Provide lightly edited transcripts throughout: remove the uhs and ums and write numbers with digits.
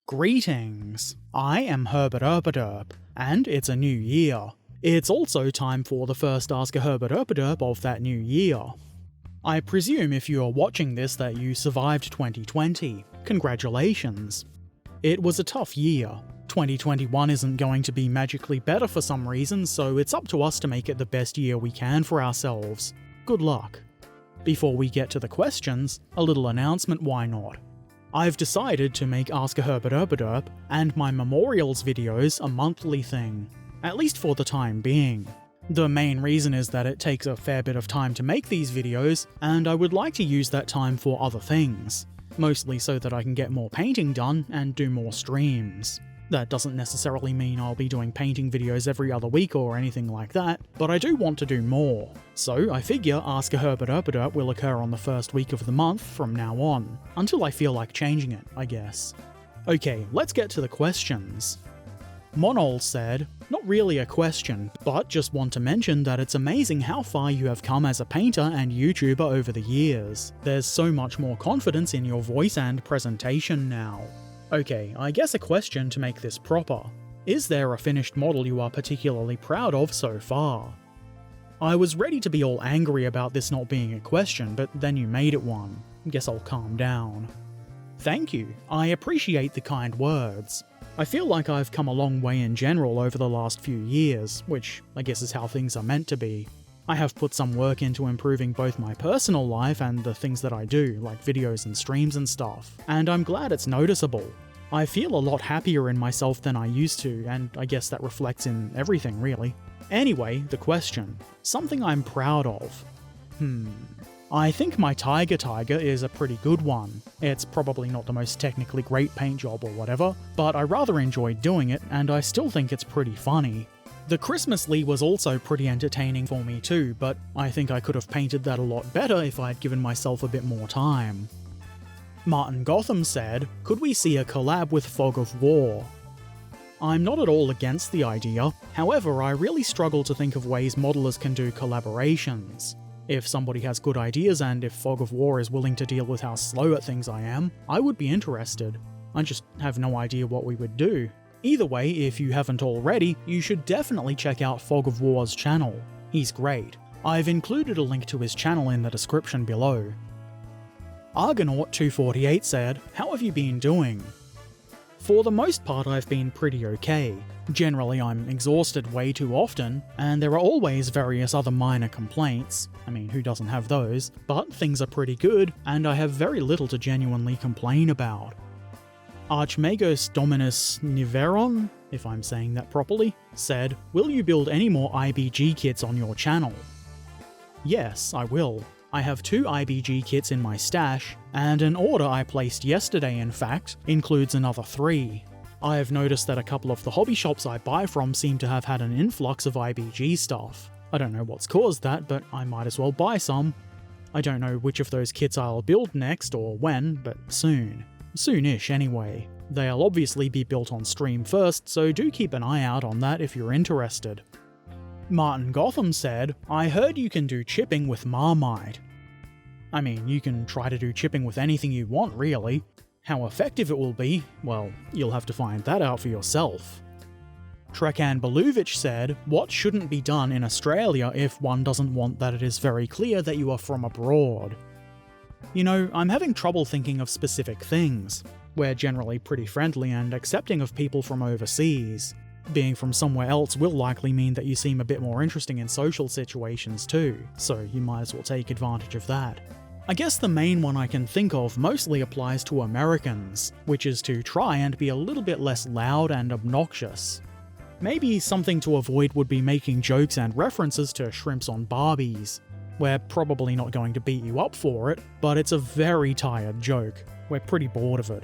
Greetings, I am Herbert Erpaderp, and it's a new year. It's also time for the first Ask a Herbert Erpaderp of that new year. I presume if you are watching this that you survived 2020. Congratulations. It was a tough year. 2021 isn't going to be magically better for some reason, so it's up to us to make it the best year we can for ourselves. Good luck. Before we get to the questions, a little announcement, why not? I've decided to make Ask a Herbert Erpaderp and my memorials videos a monthly thing, at least for the time being. The main reason is that it takes a fair bit of time to make these videos, and I would like to use that time for other things, mostly so that I can get more painting done and do more streams. That doesn't necessarily mean I'll be doing painting videos every other week or anything like that, but I do want to do more. So I figure Ask a Herbert Erpaderp will occur on the first week of the month from now on, until I feel like changing it, I guess. Okay, let's get to the questions. Monol said, not really a question, but just want to mention that it's amazing how far you have come as a painter and YouTuber over the years. There's so much more confidence in your voice and presentation now. Okay, I guess a question to make this proper. Is there a finished model you are particularly proud of so far? I was ready to be all angry about this not being a question, but then you made it one. Guess I'll calm down. Thank you, I appreciate the kind words. I feel like I've come a long way in general over the last few years, which I guess is how things are meant to be. I have put some work into improving both my personal life and the things that I do, like videos and streams and stuff, and I'm glad it's noticeable. I feel a lot happier in myself than I used to, and I guess that reflects in everything really. Anyway, the question. Something I'm proud of. I think my Tiger is a pretty good one. It's probably not the most technically great paint job or whatever, but I rather enjoyed doing it, and I still think it's pretty funny. The Christmas Lee was also pretty entertaining for me too, but I think I could have painted that a lot better if I'd given myself a bit more time. Martin Gotham said, could we see a collab with Fog of War? I'm not at all against the idea, however I really struggle to think of ways modelers can do collaborations. If somebody has good ideas and if Fog of War is willing to deal with how slow at things I am, I would be interested. I just have no idea what we would do. Either way, if you haven't already, you should definitely check out Fog of War's channel. He's great. I've included a link to his channel in the description below. Argonaut248 said, how have you been doing? For the most part I've been pretty okay. Generally I'm exhausted way too often, and there are always various other minor complaints. I mean, who doesn't have those? But things are pretty good, and I have very little to genuinely complain about. Archmagos Dominus Niveron, if I'm saying that properly, said, will you build any more IBG kits on your channel? Yes, I will. I have 2 IBG kits in my stash, and an order I placed yesterday in fact includes another 3. I have noticed that a couple of the hobby shops I buy from seem to have had an influx of IBG stuff. I don't know what's caused that, but I might as well buy some. I don't know which of those kits I'll build next or when, but soon. Soonish anyway. They'll obviously be built on stream first, so do keep an eye out on that if you're interested. Martin Gotham said, I heard you can do chipping with Marmite. I mean, you can try to do chipping with anything you want really. How effective it will be, well, you'll have to find that out for yourself. Trekan Beluvic said, what shouldn't be done in Australia if one doesn't want that it is very clear that you are from abroad? You know, I'm having trouble thinking of specific things. We're generally pretty friendly and accepting of people from overseas. Being from somewhere else will likely mean that you seem a bit more interesting in social situations too, so you might as well take advantage of that. I guess the main one I can think of mostly applies to Americans, which is to try and be a little bit less loud and obnoxious. Maybe something to avoid would be making jokes and references to shrimps on Barbies. We're probably not going to beat you up for it, but it's a very tired joke. We're pretty bored of it.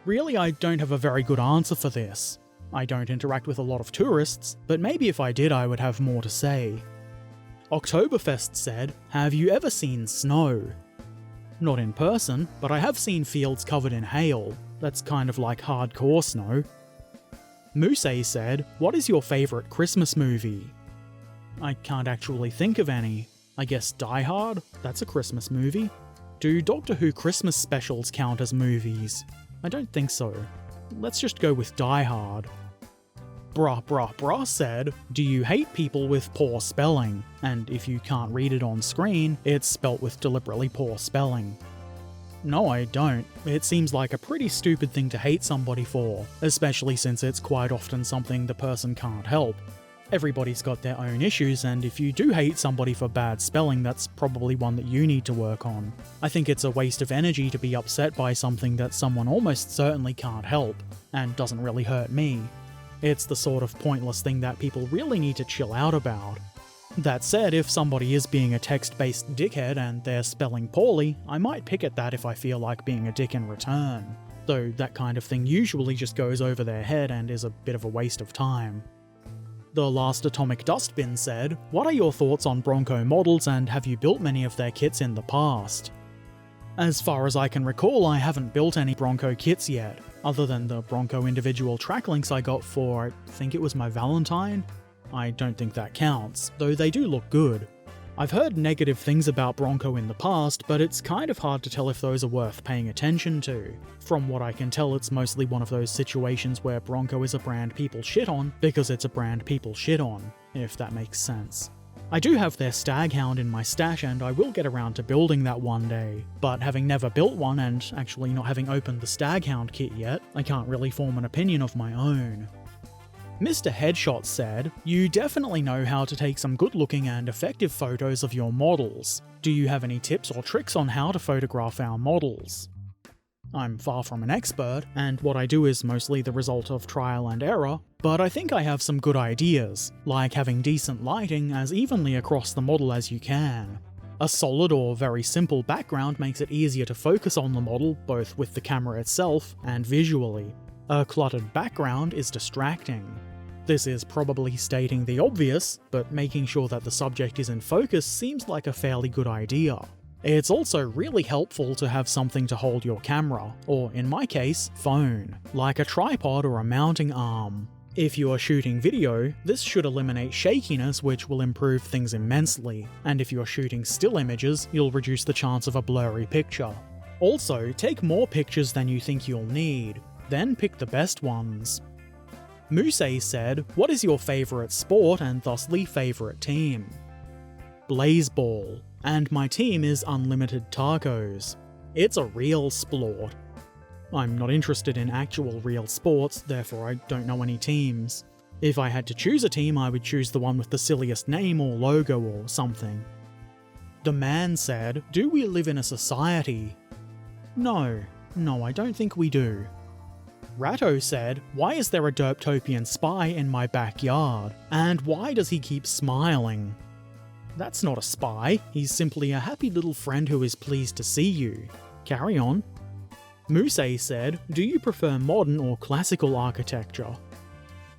Really, I don't have a very good answer for this. I don't interact with a lot of tourists, but maybe if I did I would have more to say. Oktoberfest said, have you ever seen snow? Not in person, but I have seen fields covered in hail. That's kind of like hardcore snow. Musei said, what is your favourite Christmas movie? I can't actually think of any. I guess Die Hard? That's a Christmas movie. Do Doctor Who Christmas specials count as movies? I don't think so. Let's just go with Die Hard. Brah said, do you hate people with poor spelling? And if you can't read it on screen, it's spelt with deliberately poor spelling. No, I don't. It seems like a pretty stupid thing to hate somebody for, especially since it's quite often something the person can't help. Everybody's got their own issues, and if you do hate somebody for bad spelling, that's probably one that you need to work on. I think it's a waste of energy to be upset by something that someone almost certainly can't help, and doesn't really hurt me. It's the sort of pointless thing that people really need to chill out about. That said, if somebody is being a text-based dickhead and they're spelling poorly, I might pick at that if I feel like being a dick in return. Though that kind of thing usually just goes over their head and is a bit of a waste of time. The Last Atomic Dustbin said, what are your thoughts on Bronco models and have you built many of their kits in the past? As far as I can recall, I haven't built any Bronco kits yet, other than the Bronco individual track links I got for, I think it was my Valentine? I don't think that counts, though they do look good. I've heard negative things about Bronco in the past, but it's kind of hard to tell if those are worth paying attention to. From what I can tell, it's mostly one of those situations where Bronco is a brand people shit on because it's a brand people shit on, if that makes sense. I do have their Staghound in my stash and I will get around to building that one day, but having never built one and actually not having opened the Staghound kit yet, I can't really form an opinion of my own. Mr. Headshot said, you definitely know how to take some good-looking and effective photos of your models. Do you have any tips or tricks on how to photograph our models? I'm far from an expert, and what I do is mostly the result of trial and error, but I think I have some good ideas, like having decent lighting as evenly across the model as you can. A solid or very simple background makes it easier to focus on the model, both with the camera itself and visually. A cluttered background is distracting. This is probably stating the obvious, but making sure that the subject is in focus seems like a fairly good idea. It's also really helpful to have something to hold your camera, or in my case, phone, like a tripod or a mounting arm. If you are shooting video, this should eliminate shakiness, which will improve things immensely, and if you are shooting still images, you'll reduce the chance of a blurry picture. Also, take more pictures than you think you'll need, then pick the best ones. Musei said, what is your favourite sport and thusly favourite team? Blazeball, and my team is Unlimited Tacos. It's a real splort. I'm not interested in actual real sports, therefore I don't know any teams. If I had to choose a team, I would choose the one with the silliest name or logo or something. The man said, do we live in a society? No, I don't think we do. Ratto said, why is there a Derptopian spy in my backyard? And why does he keep smiling? That's not a spy, he's simply a happy little friend who is pleased to see you. Carry on. Musei said, do you prefer modern or classical architecture?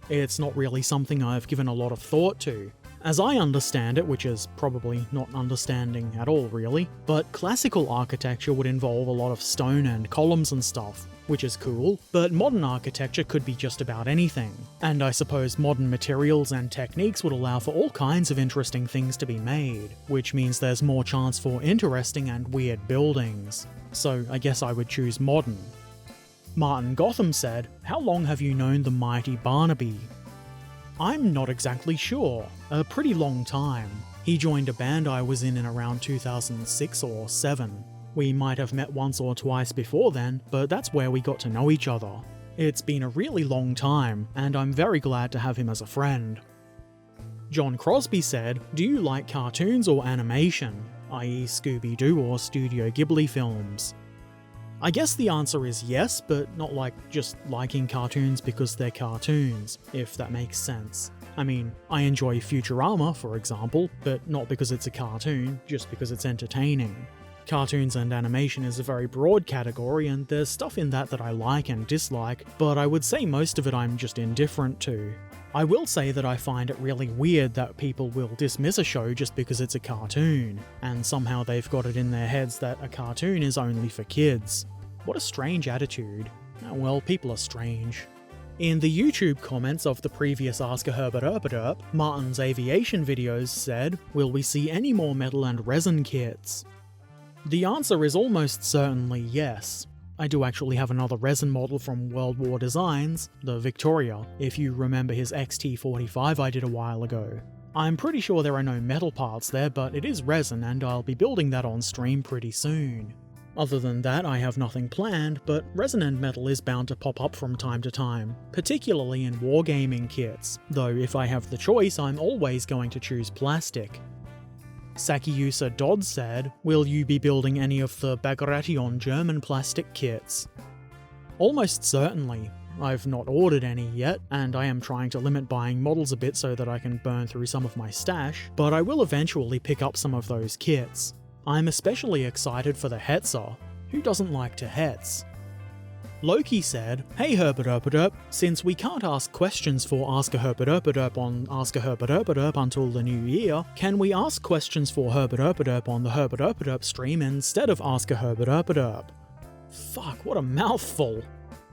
It's not really something I've given a lot of thought to. As I understand it, which is probably not understanding at all really, but classical architecture would involve a lot of stone and columns and stuff, which is cool, but modern architecture could be just about anything. And I suppose modern materials and techniques would allow for all kinds of interesting things to be made, which means there's more chance for interesting and weird buildings. So I guess I would choose modern. Martin Gotham said, how long have you known the mighty Barnaby? I'm not exactly sure. A pretty long time. He joined a band I was in around 2006 or 7. We might have met once or twice before then, but that's where we got to know each other. It's been a really long time, and I'm very glad to have him as a friend. John Crosby said, do you like cartoons or animation, i.e. Scooby-Doo or Studio Ghibli films? I guess the answer is yes, but not like just liking cartoons because they're cartoons, if that makes sense. I mean, I enjoy Futurama, for example, but not because it's a cartoon, just because it's entertaining. Cartoons and animation is a very broad category, and there's stuff in that I like and dislike, but I would say most of it I'm just indifferent to. I will say that I find it really weird that people will dismiss a show just because it's a cartoon, and somehow they've got it in their heads that a cartoon is only for kids. What a strange attitude. Oh well, people are strange. In the YouTube comments of the previous Ask a Herbert Erpaderp, Martin's aviation videos said, will we see any more metal and resin kits? The answer is almost certainly yes. I do actually have another resin model from World War Designs, the Victoria, if you remember his XT45 I did a while ago. I'm pretty sure there are no metal parts there, but it is resin and I'll be building that on stream pretty soon. Other than that, I have nothing planned, but resin and metal is bound to pop up from time to time, particularly in wargaming kits, though if I have the choice, I'm always going to choose plastic. Sakiusa Dodd said, "Will you be building any of the Bagration German plastic kits?" Almost certainly. I've not ordered any yet, and I am trying to limit buying models a bit so that I can burn through some of my stash, but I will eventually pick up some of those kits. I'm especially excited for the Hetzer. Who doesn't like to Hetz? Loki said, "Hey Herbert Erpaderp, since we can't ask questions for Ask a Herbert Erpaderp on Ask a Herbert Erpaderp until the new year, can we ask questions for Herbert Erpaderp on the Herbert Erpaderp stream instead of Ask a Herbert Erpaderp?" Fuck, what a mouthful.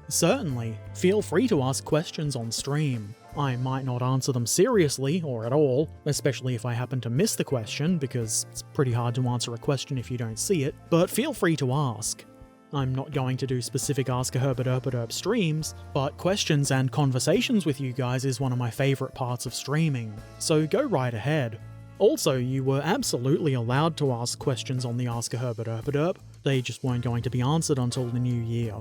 Certainly, feel free to ask questions on stream. I might not answer them seriously, or at all, especially if I happen to miss the question, because it's pretty hard to answer a question if you don't see it, but feel free to ask. I'm not going to do specific Ask a Herbert Erpaderp streams, but questions and conversations with you guys is one of my favourite parts of streaming, so go right ahead. Also, you were absolutely allowed to ask questions on the Ask a Herbert Erpaderp, they just weren't going to be answered until the new year.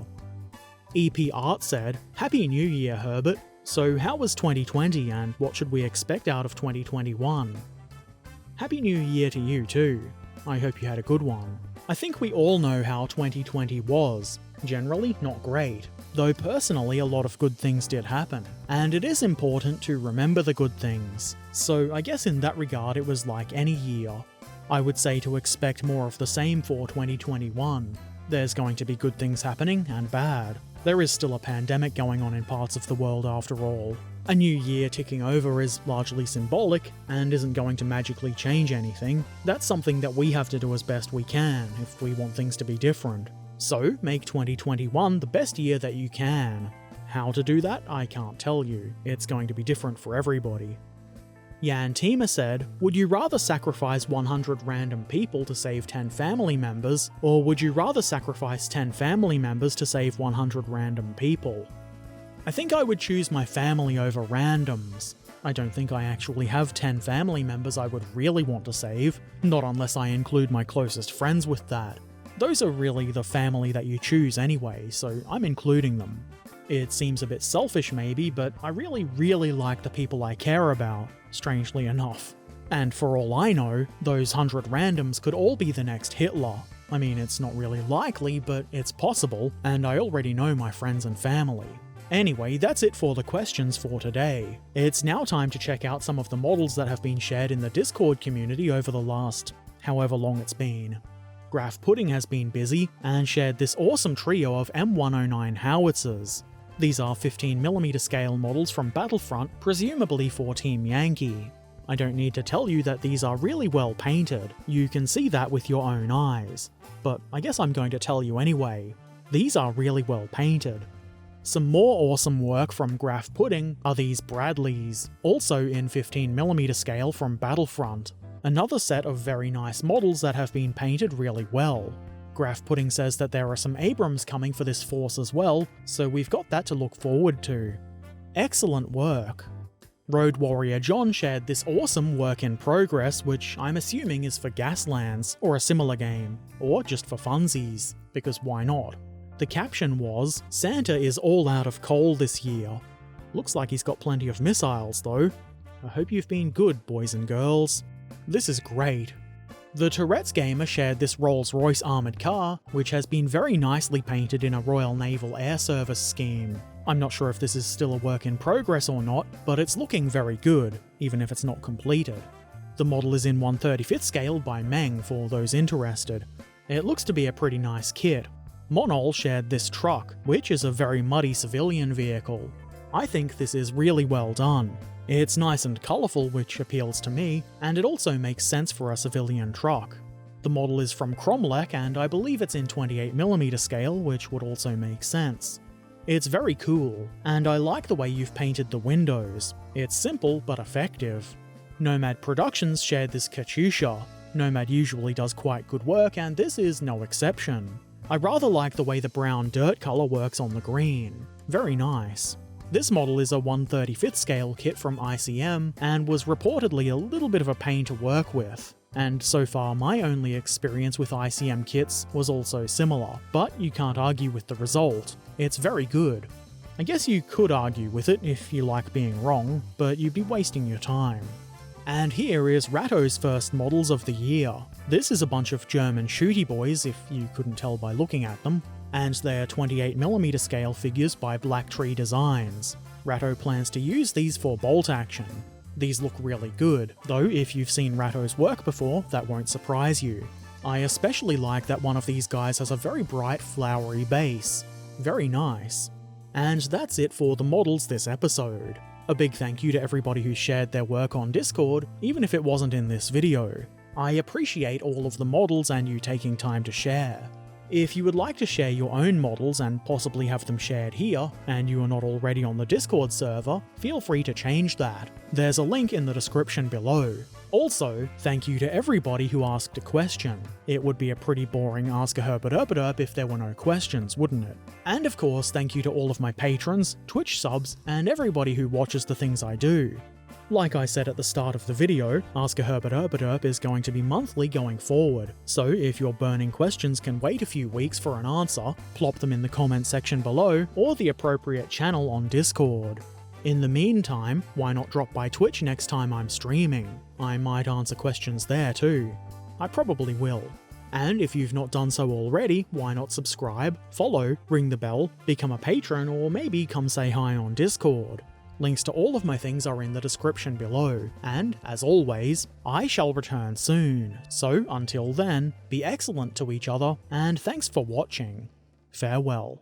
EP Art said, "Happy New Year, Herbert. So how was 2020 and what should we expect out of 2021? Happy New Year to you too. I hope you had a good one. I think we all know how 2020 was. Generally, not great. Though personally, a lot of good things did happen. And it is important to remember the good things. So I guess in that regard it was like any year. I would say to expect more of the same for 2021. There's going to be good things happening and bad. There is still a pandemic going on in parts of the world after all. A new year ticking over is largely symbolic, and isn't going to magically change anything. That's something that we have to do as best we can, if we want things to be different. So, make 2021 the best year that you can. How to do that, I can't tell you. It's going to be different for everybody. Yan Tima said, "Would you rather sacrifice 100 random people to save 10 family members, or would you rather sacrifice 10 family members to save 100 random people?" I think I would choose my family over randoms. I don't think I actually have 10 family members I would really want to save, not unless I include my closest friends with that. Those are really the family that you choose anyway, so I'm including them. It seems a bit selfish maybe, but I really like the people I care about, strangely enough. And for all I know, those 100 randoms could all be the next Hitler. I mean, it's not really likely, but it's possible, and I already know my friends and family. Anyway, that's it for the questions for today. It's now time to check out some of the models that have been shared in the Discord community over the last however long it's been. Graph Pudding has been busy, and shared this awesome trio of M109 howitzers. These are 15mm scale models from Battlefront, presumably for Team Yankee. I don't need to tell you that these are really well painted, you can see that with your own eyes. But I guess I'm going to tell you anyway. These are really well painted. Some more awesome work from Graph Pudding are these Bradleys, also in 15mm scale from Battlefront. Another set of very nice models that have been painted really well. Graph Pudding says that there are some Abrams coming for this force as well, so we've got that to look forward to. Excellent work. Road Warrior John shared this awesome work in progress, which I'm assuming is for Gaslands, or a similar game, or just for funsies, because why not? The caption was, "Santa is all out of coal this year." Looks like he's got plenty of missiles though. I hope you've been good, boys and girls. This is great. The Tourette's Gamer shared this Rolls-Royce armoured car, which has been very nicely painted in a Royal Naval Air Service scheme. I'm not sure if this is still a work in progress or not, but it's looking very good, even if it's not completed. The model is in 1/35th scale by Meng for those interested. It looks to be a pretty nice kit. Monol shared this truck, which is a very muddy civilian vehicle. I think this is really well done. It's nice and colourful, which appeals to me, and it also makes sense for a civilian truck. The model is from Cromlech, and I believe it's in 28mm scale, which would also make sense. It's very cool, and I like the way you've painted the windows. It's simple but effective. Nomad Productions shared this Katyusha. Nomad usually does quite good work, and this is no exception. I rather like the way the brown dirt colour works on the green. Very nice. This model is a 1/35th scale kit from ICM and was reportedly a little bit of a pain to work with. And so far my only experience with ICM kits was also similar, but you can't argue with the result. It's very good. I guess you could argue with it if you like being wrong, but you'd be wasting your time. And here is Ratto's first models of the year. This is a bunch of German shooty boys, if you couldn't tell by looking at them, and they're 28mm scale figures by Black Tree Designs. Ratto plans to use these for bolt action. These look really good, though if you've seen Ratto's work before, that won't surprise you. I especially like that one of these guys has a very bright flowery base. Very nice. And that's it for the models this episode. A big thank you to everybody who shared their work on Discord, even if it wasn't in this video. I appreciate all of the models and you taking time to share. If you would like to share your own models and possibly have them shared here, and you are not already on the Discord server, feel free to change that. There's a link in the description below. Also, thank you to everybody who asked a question. It would be a pretty boring Ask a Herbert Erpaderp if there were no questions, wouldn't it? And of course, thank you to all of my patrons, Twitch subs, and everybody who watches the things I do. Like I said at the start of the video, Ask a Herbert Erpaderp is going to be monthly going forward, so if your burning questions can wait a few weeks for an answer, plop them in the comment section below or the appropriate channel on Discord. In the meantime, why not drop by Twitch next time I'm streaming? I might answer questions there too. I probably will. And if you've not done so already, why not subscribe, follow, ring the bell, become a patron, or maybe come say hi on Discord. Links to all of my things are in the description below, and, as always, I shall return soon. So, until then, be excellent to each other, and thanks for watching. Farewell.